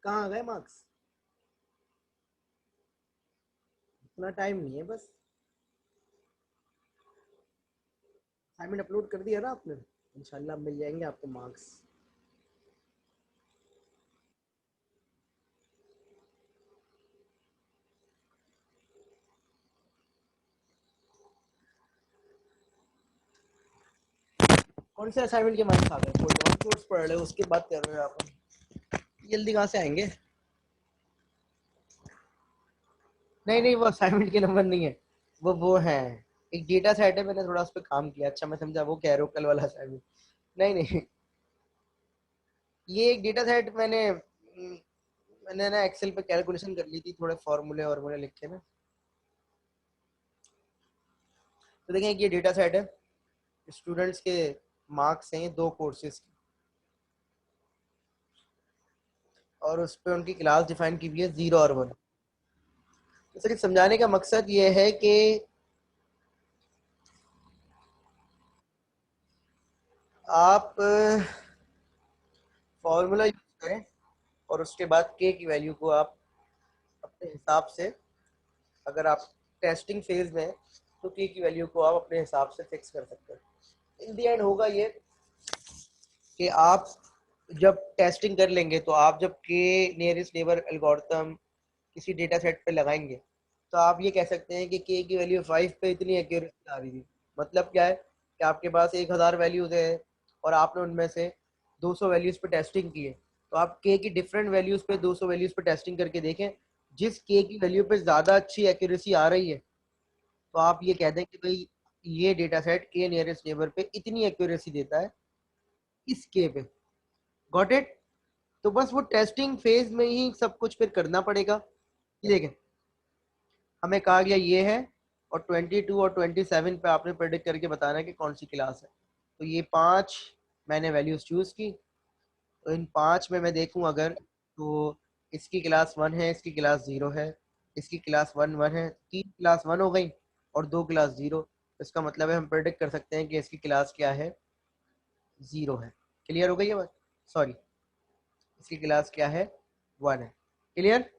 कहाँ आ गए मार्क्स? इतना टाइम नहीं है बस। असाइनमेंट अपलोड कर दिया ना आपने? इंशाल्लाह मिल जाएंगे आपको मार्क्स। कौन से असाइनमेंट के मार्क्स आ गए? कोई और कोर्स पढ़ रहे हो उसकी बात कर रहे हो आप? जल्दी कहाँ से आएंगे? नहीं नहीं, वो असाइनमेंट के नंबर नहीं है। वो है, एक डेटा सेट है, मैंने थोड़ा उस पर काम किया। अच्छा मैं समझा वो कह रहे हो कल वाला असाइनमेंट। नहीं नहीं, ये एक डेटा सेट मैंने ना एक्सेल पे कैलकुलेशन कर ली थी, थोड़े फॉर्मूले वॉर्मूले लिखे ना। तो देखें ये डेटा सेट है, स्टूडेंट्स के मार्क्स हैं 2 कोर्सेज की, और उस पर उनकी क्लास डिफाइन की हुई है 0 और 1। जैसे कि समझाने का मकसद ये है कि आप फॉर्मूला यूज करें और उसके बाद के की वैल्यू को आप अपने हिसाब से, अगर आप टेस्टिंग फेज में हैं तो के की वैल्यू को आप अपने हिसाब से फिक्स कर सकते हैं। इन दी एंड होगा ये कि आप जब टेस्टिंग कर लेंगे तो आप जब के नियरेस्ट नेबर एल्गोरिथम किसी डेटा सेट पे लगाएंगे तो आप ये कह सकते हैं कि के की वैल्यू 5 पे इतनी एक्यूरेसी आ रही थी। मतलब क्या है कि आपके पास 1000 वैल्यूज है और आपने उनमें से 200 वैल्यूज पे टेस्टिंग की है, तो आप के की डिफरेंट वैल्यूज पे 200 वैल्यूज पे टेस्टिंग करके देखें, जिस के की वैल्यू पे ज़्यादा अच्छी एक्यूरेसी आ रही है तो आप ये कह दें कि भाई ये डेटा सेट के नियरेस्ट नेबर पे इतनी एक्यूरेसी देता है इस के पे। Got it? तो बस वो टेस्टिंग फेज में ही सब कुछ फिर करना पड़ेगा। ये देखें, हमें कहा गया ये है, और 22 और 27 पे आपने प्रेडिक्ट करके बताना है कि कौन सी क्लास है। तो ये 5 मैंने वैल्यूज चूज की, तो इन 5 में मैं देखूं अगर, तो इसकी क्लास 1 है, इसकी क्लास 0 है, इसकी क्लास 1 है, 3 क्लास 1 हो गई और 2 क्लास 0। इसका मतलब है हम प्रेडिक्ट कर सकते हैं कि इसकी क्लास क्या है, 0 है। क्लियर हो गई है बात? सॉरी, इसकी क्लास क्या है, 1 है। क्लियर?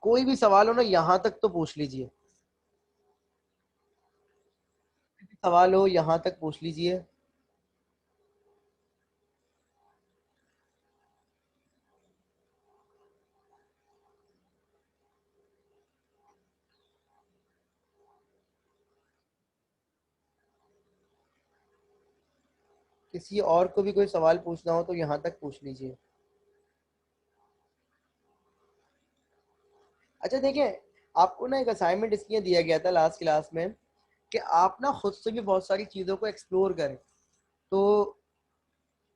कोई भी सवाल हो ना यहाँ तक तो पूछ लीजिए, सवाल हो यहाँ तक पूछ लीजिए। किसी और को भी कोई सवाल पूछना हो तो यहाँ तक पूछ लीजिए। अच्छा देखिए, आपको ना एक असाइनमेंट इसलिए दिया गया था लास्ट क्लास में कि आप ना खुद से भी बहुत सारी चीज़ों को एक्सप्लोर करें। तो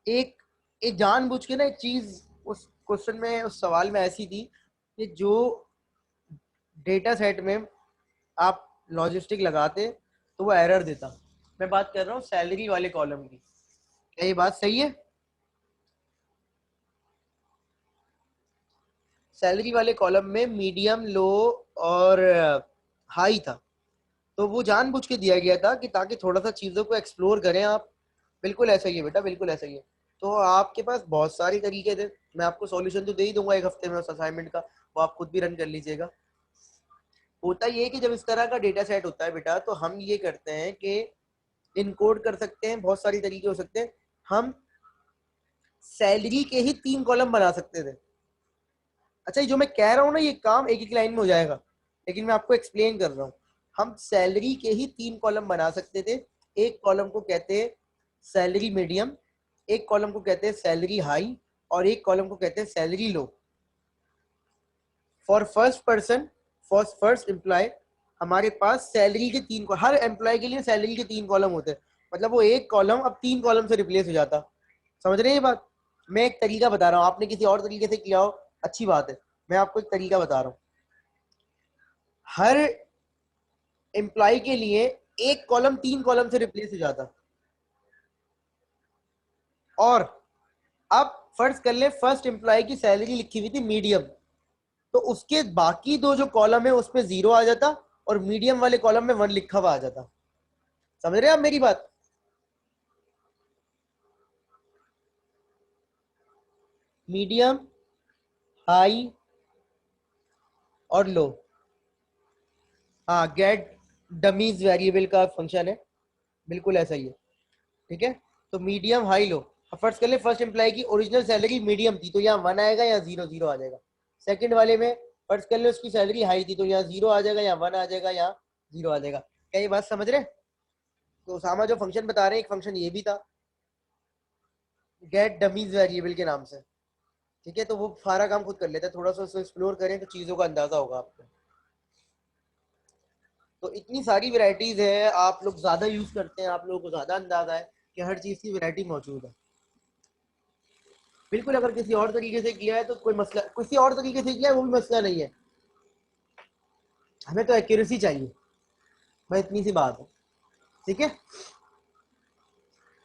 एक एक जानबूझ के ना एक चीज़ उस क्वेश्चन में, उस सवाल में ऐसी थी कि जो डेटा सेट में आप लॉजिस्टिक लगाते तो वो एरर देता। मैं बात कर रहा हूँ सैलरी वाले कॉलम की। क्या ये बात सही है? सैलरी वाले कॉलम में मीडियम, लो और हाई था, तो वो जानबूझ के दिया गया था कि ताकि थोड़ा सा चीज़ों को एक्सप्लोर करें आप। बिल्कुल ऐसा ही है बेटा, बिल्कुल ऐसा ही है। तो आपके पास बहुत सारे तरीके थे, मैं आपको सॉल्यूशन तो दे ही दूंगा एक हफ्ते में उस असाइनमेंट का, वो आप खुद भी रन कर लीजिएगा। होता ये है कि जब इस तरह का डेटा सेट होता है बेटा, तो हम ये करते हैं कि इनकोड कर सकते हैं, बहुत सारी तरीके हो सकते हैं। हम सैलरी के ही 3 कॉलम बना सकते थे। अच्छा, ये जो मैं कह रहा हूँ ना ये काम एक एक लाइन में हो जाएगा, लेकिन मैं आपको एक्सप्लेन कर रहा हूँ। हम सैलरी के ही 3 कॉलम बना सकते थे। एक कॉलम को कहते हैं सैलरी मीडियम, एक कॉलम को कहते हैं सैलरी हाई, और एक कॉलम को कहते हैं salary low. For first person, for first employ, हमारे पास सैलरी के 3, हर एम्प्लॉय के लिए सैलरी के 3 कॉलम होते हैं। मतलब वो एक कॉलम अब 3 कॉलम से रिप्लेस हो जाता। समझ रहे हैं ये बात? मैं एक तरीका बता रहा हूँ, आपने किसी और तरीके से किया हो अच्छी बात है, मैं आपको एक तरीका बता रहा हूँ। हर एम्प्लॉय के लिए एक कॉलम 3 कॉलम से रिप्लेस हो जाता। और अब फर्ज कर ले फर्स्ट एम्प्लॉय की सैलरी लिखी हुई थी मीडियम, तो उसके बाकी 2 जो कॉलम है उसमें 0 आ जाता और मीडियम वाले कॉलम में 1 लिखा हुआ आ जाता। समझ रहे हैं आप मेरी बात? मीडियम, हाई और लो। हाँ, गेट डमीज वेरिएबल का फंक्शन है, बिल्कुल ऐसा ही है। ठीक है, तो मीडियम, हाई, लो। अब फर्स्ट कर ले, फर्स्ट एम्प्लॉय की ओरिजिनल सैलरी मीडियम थी तो यहाँ 1 आएगा, यहाँ 0 0 आ जाएगा। सेकंड वाले में फर्स्ट कर ले उसकी सैलरी हाई थी तो यहाँ 0 आ जाएगा, यहाँ 1 आ जाएगा, यहाँ 0 आ जाएगा। क्या ये बात समझ रहे? तो उसामा जो फंक्शन बता रहे हैं, एक फंक्शन ये भी था गेट डमीज वेरिएबल के नाम से। ठीक है, तो वो सारा काम खुद कर लेता है, थोड़ा सा उसको एक्सप्लोर करें तो चीजों का अंदाजा होगा आपको। तो इतनी सारी वैरायटीज है, आप लोग ज्यादा यूज करते हैं, आप लोगों को ज्यादा अंदाजा है कि हर चीज की वैरायटी मौजूद है। बिल्कुल, अगर किसी और तरीके से किया है तो कोई मसला, किसी और तरीके से किया है वो भी मसला नहीं है, हमें तो एक्यूरेसी चाहिए, भाई इतनी सी बात है। ठीक है,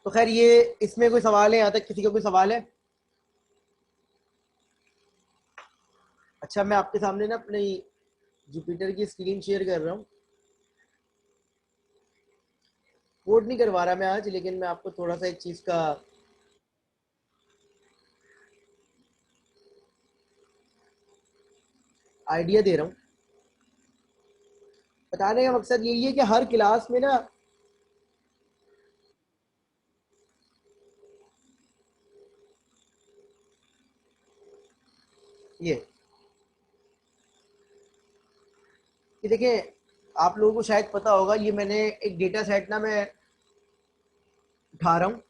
तो खैर ये इसमें कोई सवाल है? यहाँ तक किसी का कोई सवाल है? अच्छा, मैं आपके सामने ना अपनी जुपिटर की स्क्रीन शेयर कर रहा हूँ। कोड नहीं करवा रहा मैं आज, लेकिन मैं आपको थोड़ा सा एक चीज का आइडिया दे रहा हूँ। बताने का मकसद यही है कि हर क्लास में ना ये कि देखिए, आप लोगों को शायद पता होगा, ये मैंने एक डेटा सेट ना मैं उठा रहा हूँ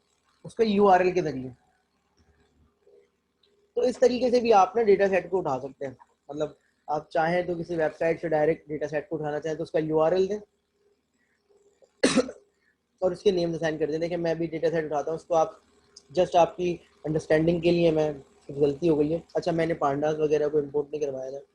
उसका यूआरएल के जरिए। तो इस तरीके से भी आप ना डेटा सेट को उठा सकते हैं। मतलब आप चाहें तो किसी वेबसाइट से डायरेक्ट डेटा सेट को उठाना चाहें तो उसका यूआरएल दें और उसके नेम असाइन कर दें। देखिए, मैं भी डेटा सेट उठाता हूँ उसको, आप जस्ट आपकी अंडरस्टैंडिंग के लिए, मैं कुछ गलती हो गई है। अच्छा, मैंने पांडास वगैरह को इम्पोर्ट नहीं करवाया था।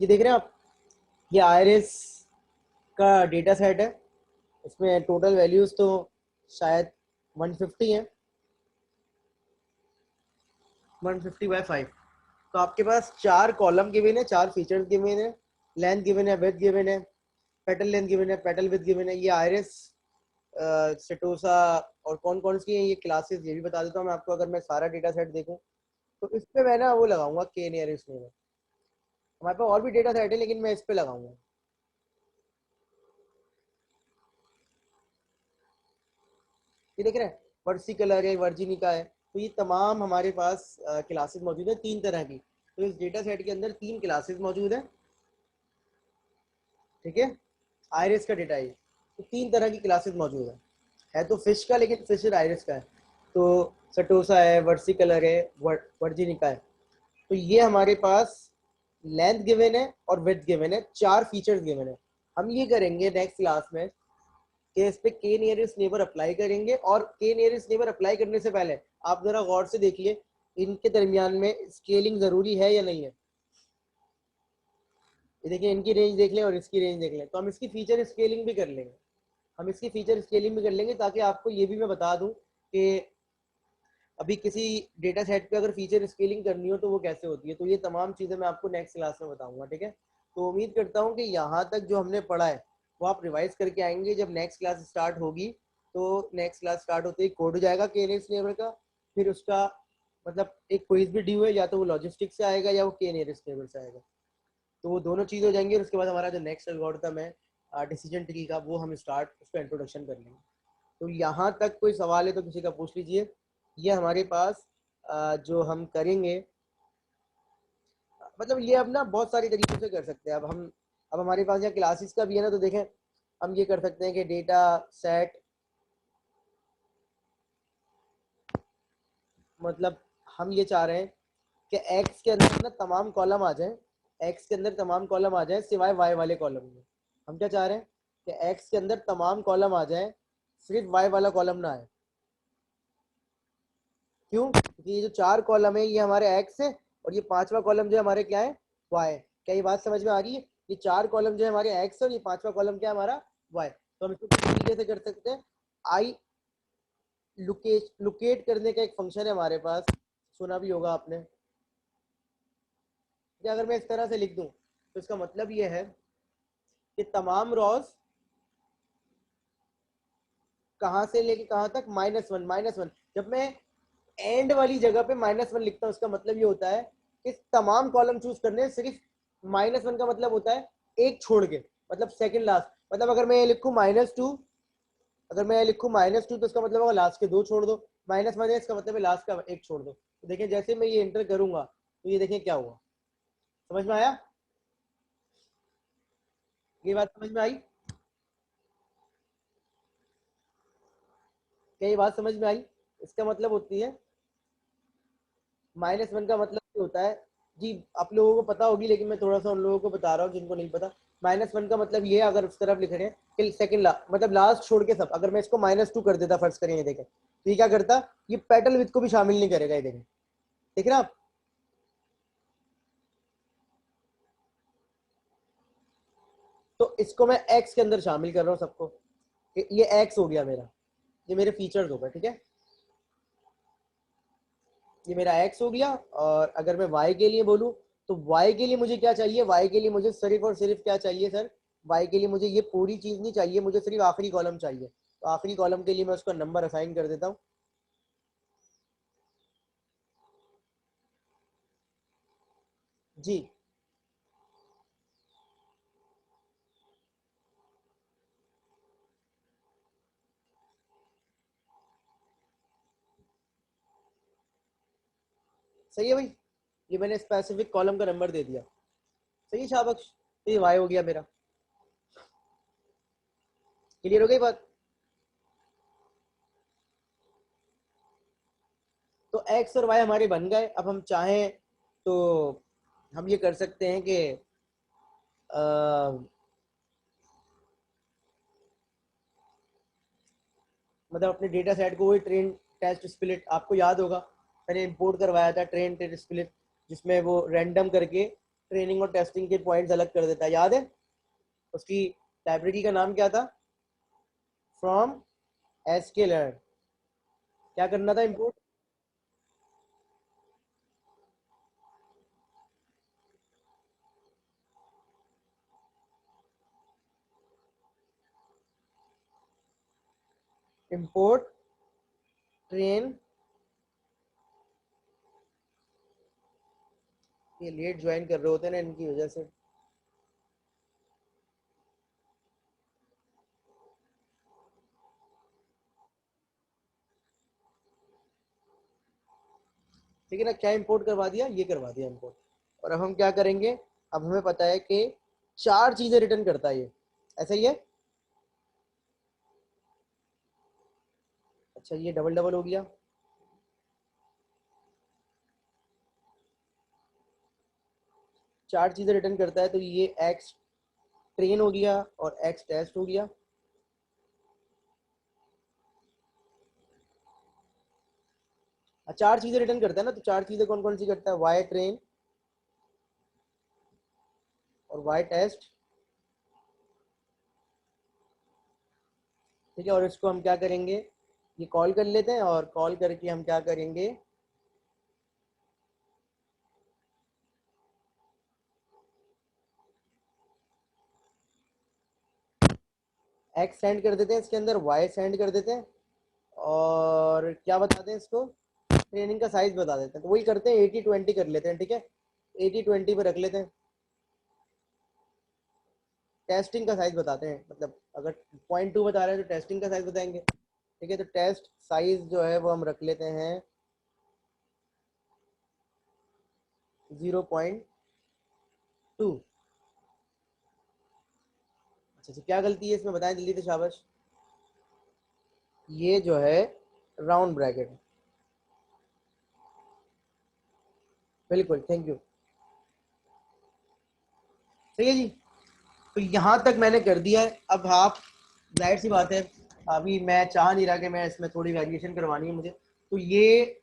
ये देख रहे हैं आप, ये आईआरएस का डेटा सेट है। इसमें टोटल वैल्यूज तो शायद 150 है, 150/5। तो आपके पास 4 कॉलम गिवन है, 4 फीचर्स गिवन है, लेंथ गिवन है, विड्थ गिवन है, पेटल लेंथ गिवन है, पेटल विड्थ गिवन है। ये आयरिस, सेटोसा और कौन कौन सी है ये क्लासेस, ये भी बता देता हूँ मैं आपको। अगर मैं सारा डेटा सेट देखूँ तो इस पे मैं ना वो लगाऊंगा के नियरेस्ट नेबर। हमारे पास और भी डेटा सेट है लेकिन मैं इस पे लगाऊंगा। ये देख रहे हैं, वर्सी कलर है, वर्जिनिका है। तो ये तमाम हमारे पास क्लासेस मौजूद है 3 तरह की। तो इस डेटा सेट के अंदर 3 क्लासेस मौजूद है। ठीक है, आयरिस का डेटा है, तो 3 तरह की क्लासेस मौजूद है तो फिश का, लेकिन फिश आयरिस का है। तो सटोसा है, वर्सी कलर है, वर्जिनिका है। तो ये हमारे पास लेंथ गिवन है और विड्थ गिवन है, 4 फीचर्स गिवन है। हम ये करेंगे नेक्स्ट क्लास में कि इस पे के नियरेस्ट नेबर अप्लाई करेंगे। और के नियरेस्ट नेबर अप्लाई करने से पहले आप जरा गौर से देखिए, इनके दरमियान में स्केलिंग जरूरी है या नहीं है। ये देखिए, इनकी रेंज देख लें और इसकी रेंज देख लें, तो हम इसकी फीचर स्केलिंग भी कर लेंगे। हम इसकी फीचर स्केलिंग भी कर लेंगे ताकि आपको ये भी मैं बता दूं कि अभी किसी डेटा सेट पे अगर फीचर स्केलिंग करनी हो तो वो कैसे होती है। तो ये तमाम चीज़ें मैं आपको नेक्स्ट क्लास में बताऊंगा। ठीक है, तो उम्मीद करता हूँ कि यहाँ तक जो हमने पढ़ा है वो आप रिवाइज करके आएंगे। जब नेक्स्ट क्लास स्टार्ट होगी तो नेक्स्ट क्लास स्टार्ट होते ही कोड हो जाएगा के नियरेस्ट नेबर का। फिर उसका मतलब एक क्विज भी ड्यू है, या तो वो लॉजिस्टिक से आएगा या वो के नियरेस्ट नेबर से आएगा। तो वो दोनों चीज़ हो जाएंगी और उसके बाद हमारा जो नेक्स्ट एल्गोरिथम है डिसीजन ट्री का, वो हम स्टार्ट उसका इंट्रोडक्शन कर लेंगे। तो यहाँ तक कोई सवाल है तो किसी का पूछ लीजिए। ये हमारे पास जो हम करेंगे, मतलब ये अब ना बहुत सारी तरीकों से कर सकते हैं। अब हमारे पास यहाँ क्लासेस का भी है ना, तो देखें हम ये कर सकते हैं कि डेटा सेट, मतलब हम ये चाह रहे हैं कि एक्स के अंदर ना तमाम कॉलम आ जाएं एक्स के अंदर तमाम कॉलम आ जाए सिवाय वाई वाले कॉलम में। हम क्या चाह रहे हैं कि एक्स के अंदर तमाम कॉलम आ जाए, सिर्फ वाई वाला कॉलम ना आए। क्यों? क्योंकि ये जो 4 कॉलम है ये हमारे एक्स है, और ये 5वां कॉलम जो है हमारे क्या है, वाई। क्या ये बात समझ में आ रही है? ये 4 कॉलम जो है हमारे एक्स है, और ये 5वां कॉलम क्या है हमारा, वाई। तो हम इसको किस तरीके से कर सकते हैं, आई लोकेट करने का एक फंक्शन है हमारे पास, सुना भी होगा आपने। या अगर मैं इस तरह से लिख दूं तो इसका मतलब ये है कि तमाम रॉज कहां से लेके कहां तक, -1 -1। जब मैं एंड वाली जगह पे -1 लिखता हूं, उसका मतलब ये होता है कि तमाम कॉलम चूज करने हैं, सिर्फ -1 का मतलब होता है एक छोड़ के, मतलब सेकंड लास्ट। मतलब अगर मैं लिखूं -2, अगर मैं लिखूं -2 तो इसका मतलब होगा लास्ट के 2 छोड़ दो। -1 है, इसका मतलब है लास्ट का 1 छोड़ दो। तो देखें जैसे मैं ये एंटर करूंगा तो ये देखें क्या हुआ। समझ में आया? ये बात समझ में आई? क्या ये बात समझ में आई? इसका मतलब होती है -1 का मतलब ये होता है, जी आप लोगों को पता होगी लेकिन मैं थोड़ा सा उन लोगों को बता रहा हूँ जिनको नहीं पता। -1 का मतलब ये है, अगर उस तरफ लिख रहे हैं कि सेकंड मतलब लास्ट छोड़ के सब, अगर मैं इसको -2 कर देता, फर्ज करें ये देखें, तो ये क्या करता, ये पेटल विथ को भी शामिल नहीं करेगा। ये देखें, देख रहे हैं आप? तो इसको मैं एक्स के अंदर शामिल कर रहा हूँ सबको, ये एक्स हो गया मेरा, ये मेरे फीचर्स हो गए, ठीक है, ये मेरा एक्स हो गया। और अगर मैं वाई के लिए बोलूँ तो वाई के लिए मुझे क्या चाहिए, वाई के लिए मुझे सिर्फ और सिर्फ क्या चाहिए सर, वाई के लिए मुझे ये पूरी चीज नहीं चाहिए, मुझे सिर्फ आखिरी कॉलम चाहिए। तो आखिरी कॉलम के लिए मैं उसका नंबर असाइन कर देता हूँ। जी सही है भाई, ये मैंने स्पेसिफिक कॉलम का नंबर दे दिया। सही है शाबाश, तो ये वाई हो गया मेरा। क्लियर हो गई बात? तो एक्स और वाई हमारे बन गए। अब हम चाहें तो हम ये कर सकते हैं कि मतलब अपने डेटा सेट को, वही ट्रेन टेस्ट स्प्लिट आपको याद होगा, मैंने इंपोर्ट करवाया था ट्रेन टेस्ट स्प्लिट, जिसमें वो रैंडम करके ट्रेनिंग और टेस्टिंग के पॉइंट्स अलग कर देता है, याद है? उसकी लाइब्रेरी का नाम क्या था, फ्रॉम एसक्यूएल। क्या करना था, इंपोर्ट इंपोर्ट ट्रेन। ये लेट ज्वाइन कर रहे होते हैं ना, इनकी वजह से। ठीक है ना, क्या इंपोर्ट करवा दिया, ये करवा दिया इंपोर्ट। और अब हम क्या करेंगे, अब हमें पता है कि 4 चीजें रिटर्न करता है ये, ऐसा ही है। अच्छा ये डबल डबल हो गया, 4 चीजें रिटर्न करता है, तो ये एक्स ट्रेन हो गया और एक्स टेस्ट हो गया। 4 चीजें रिटर्न करता है ना, तो 4 चीजें कौन कौन सी करता है, वाई ट्रेन और वाई टेस्ट। ठीक है, और इसको हम क्या करेंगे, ये कॉल कर लेते हैं, और कॉल करके हम क्या करेंगे, एक्स सेंड कर देते हैं इसके अंदर, वाई सेंड कर देते हैं, और क्या बताते हैं इसको, ट्रेनिंग का साइज बता देते हैं। तो वही करते हैं, 80-20 कर लेते हैं, ठीक है, 80-20 पे रख लेते हैं। टेस्टिंग का साइज बताते हैं, मतलब अगर 0.2 बता रहे हैं तो टेस्टिंग का साइज बताएंगे। ठीक है, तो टेस्ट साइज जो है वो हम रख लेते हैं 0.2। अच्छा अच्छा, क्या गलती है इसमें बताएं जल्दी से, शाबाश। ये जो है राउंड ब्रैकेट, बिल्कुल, थैंक यू। सही है जी। तो यहाँ तक मैंने कर दिया है। अब आप, जाहिर सी बात है, अभी मैं चाह नहीं रहा कि मैं इसमें थोड़ी वेरिएशन करवानी है मुझे, तो ये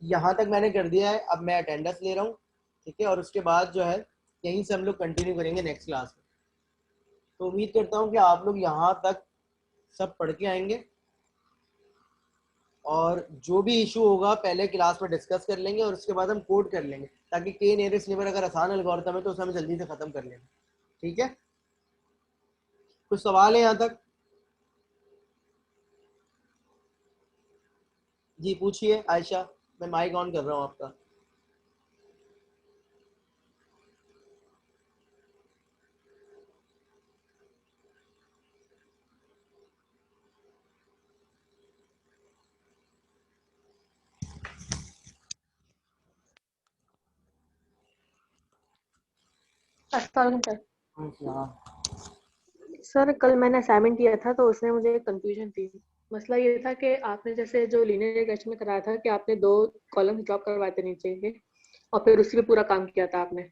यहाँ तक मैंने कर दिया है। अब मैं अटेंडेंस ले रहा हूँ, ठीक है, और उसके बाद जो है यहीं से हम लोग कंटिन्यू करेंगे नेक्स्ट क्लास में। तो उम्मीद करता हूँ कि आप लोग यहाँ तक सब पढ़ के आएंगे, और जो भी इशू होगा पहले क्लास में डिस्कस कर लेंगे और उसके बाद हम कोड कर लेंगे, ताकि के नियरेस्ट नेबर अगर आसान एल्गोरिथम है तो उसे हम जल्दी से खत्म कर लेंगे। ठीक है, कुछ सवाल है यहाँ तक? जी पूछिए आयशा, मैं माइक ऑन कर रहा हूँ आपका। अस्सलाम सर। हाँ सर कल मैंने असाइनमेंट किया था तो उसमें मुझे कंफ्यूजन थी। मसला ये था कि आपने जैसे जो लीनियर रिग्रेशन में कराया था कि आपने 2 कॉलम ड्रॉप करवाए थे नीचे के और फिर उसी पे पूरा काम किया था आपने।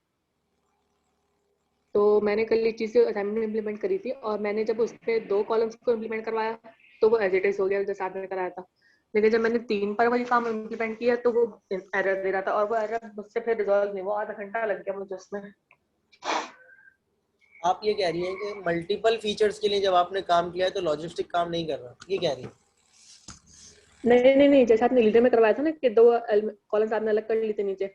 तो मैंने कल ये चीज़ असाइनमेंट में इम्प्लीमेंट करी थी और मैंने जब उस पे 2 कॉलम्स को इम्प्लीमेंट करवाया तो वो एज इट इज़ हो गया जैसे आपने कराया था। लेकिन जब मैंने 3 पर वही काम इम्प्लीमेंट किया तो वो एरर दे रहा था और वो एरर मुझसे फिर रिजॉल्व नहीं हुआ। आधा घंटा लग गया मुझे उसमें। आप ये कह रही हैं कि मल्टीपल फीचर्स के लिए जब आपने काम किया है तो लॉजिस्टिक काम नहीं कर रहा, ये कह रही है? नहीं नहीं नहीं, जैसे आपने लीडर में करवाया था ना कि 2 कॉलम्स आपने अलग कर लिए थे नीचे,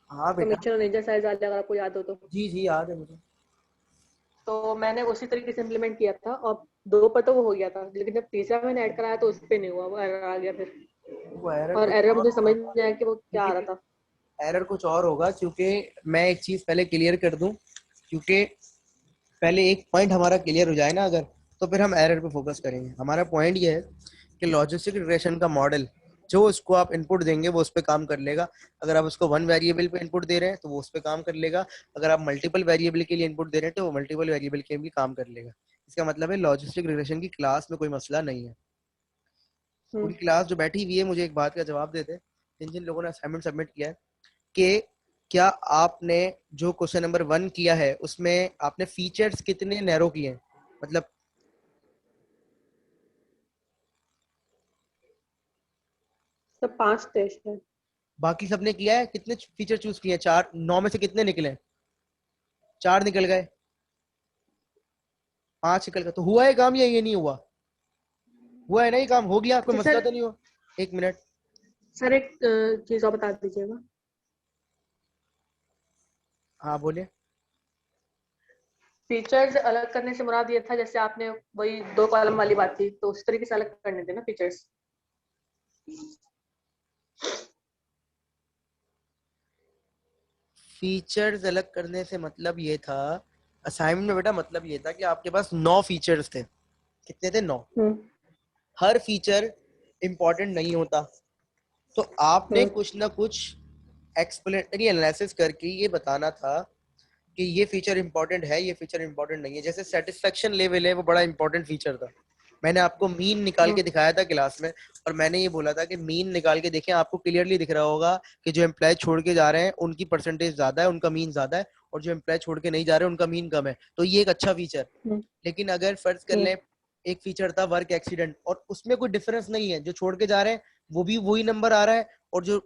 हाँ बेटा, कमीशन और नेजर साइज वाले, अगर आपको याद हो तो। जी जी याद है मुझे। तो मैंने उसी तरीके से इम्प्लीमेंट किया था और 2 पर तो वो हो गया था, लेकिन जब तीसरा मैंने ऐड कराया तो उस पे नहीं हुआ, वो एरर आ गया फिर। वो एरर और कुछ एरर और मुझे समझ होगा, नहीं आया कि वो क्या आ रहा क्योंकि था। एरर कुछ और होगा, क्योंकि मैं एक चीज़ पहले क्लियर कर दूं, क्योंकि पहले एक पॉइंट हमारा क्लियर हो जाए ना अगर, तो फिर हम एरर पे फोकस करेंगे। हमारा पॉइंट ये है कि लॉजिस्टिक रिग्रेशन का मॉडल, जो उसको आप इनपुट देंगे वो उस पर काम कर लेगा। अगर आप उसको वन वेरिएबल पे इनपुट दे रहे हैं तो वो उस पर काम कर लेगा। अगर आप मल्टीपल वेरिएबल के लिए इनपुट दे रहे हैं तो वो मल्टीपल वेरिएबल के लिए भी काम कर लेगा। इसका मतलब है लॉजिस्टिक रिग्रेशन की क्लास में कोई मसला नहीं है। पूरी हम्म। क्लास जो बैठी हुई है मुझे एक बात का जवाब देते, जिन जिन लोगों ने असाइनमेंट सबमिट किया है, कि क्या आपने जो क्वेश्चन नंबर 1 किया है उसमें आपने फीचर्स कितने नैरो किए हैं, मतलब सब 5 टेस्ट है। बाकी सबने किया है, कितने फीचर चूज किए हैं? 4, 9 में से कितने निकले? 4 निकल गए, 5 निकल गए, तो हुआ है काम या ये नहीं हुआ? हुआ है ना, ये काम हो गया, कोई अच्छा मसला सर, तो नहीं हुआ? एक मिनट, सर एक चीज़ और बता दीजिएगा। हाँ बोलिए। फीचर्स अलग करने से मुराद ये था जैसे आपने वही 2 कॉलम वाली बात थी तो उस तरीके से अलग करने थे ना फीचर्स। फीचर्स अलग करने से मतलब ये था, असाइनमेंट में बेटा मतलब ये था कि आपके पास 9 फीचर्स थे। कितने थे? 9। हम्म। हर फीचर इंपॉर्टेंट नहीं होता, तो आपने हम्म। कुछ ना कुछ एक्सप्लेनेटरी एनालिसिस करके ये बताना था कि ये फीचर इंपॉर्टेंट है, ये फीचर इंपॉर्टेंट नहीं है। जैसे सेटिस्फेक्शन लेवल है, वो बड़ा इंपॉर्टेंट फीचर था। मैंने आपको मीन निकाल हम्म। के दिखाया था क्लास में, और मैंने ये बोला था कि मीन निकाल के देखें, आपको क्लियरली दिख रहा होगा कि जो एम्प्लॉय छोड़ के जा रहे हैं उनकी परसेंटेज ज्यादा है, उनका मीन ज्यादा है, और जो एम्प्लॉय छोड़ के नहीं जा रहे उनका मीन कम है। तो ये एक अच्छा फीचर। हम्म। लेकिन अगर फर्ज कर हम्म। लें, एक फीचर था वर्क एक्सीडेंट, और उसमें कोई डिफरेंस नहीं है, जो छोड़ के जा रहे हैं वो भी वही नंबर आ रहा है, और जो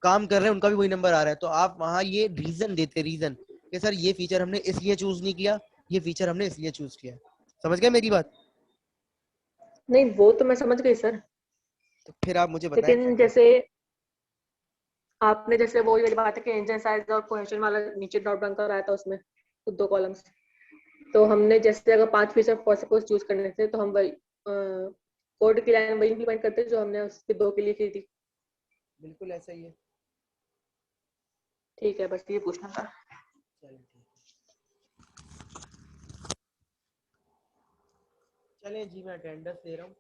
काम कर रहे हैं उनका भी वही नंबर आ रहा है, तो आप वहां ये रीजन देते, रीजन कि सर ये फीचर हमने इसलिए चूज नहीं किया, ये फीचर हमने इसलिए चूज किया। समझ गए मेरी बात? नहीं वो तो मैं समझ गई सर। तो फिर आप मुझे बताएं क्या लेकिन किया। जैसे आपने जैसे वो वाली बात है कि इंजन साइज और क्वेश्चन वाला नीचे ड्रॉप डाउन कराया था उसमें तो 2 कॉलम्स। तो हमने जैसे अगर 5 फीचर फॉर सपोज चूज करने थे तो हम वही कोड की लाइन वही इम्प्लीमेंट करते जो हमने उसके 2 के लिए की थी। बिल्कुल ऐसा ही है। ठीक है, बस ये पूछना था। चलें ठीक है। चलें जी, मैं अटेंडेंस दे रहा हूँ।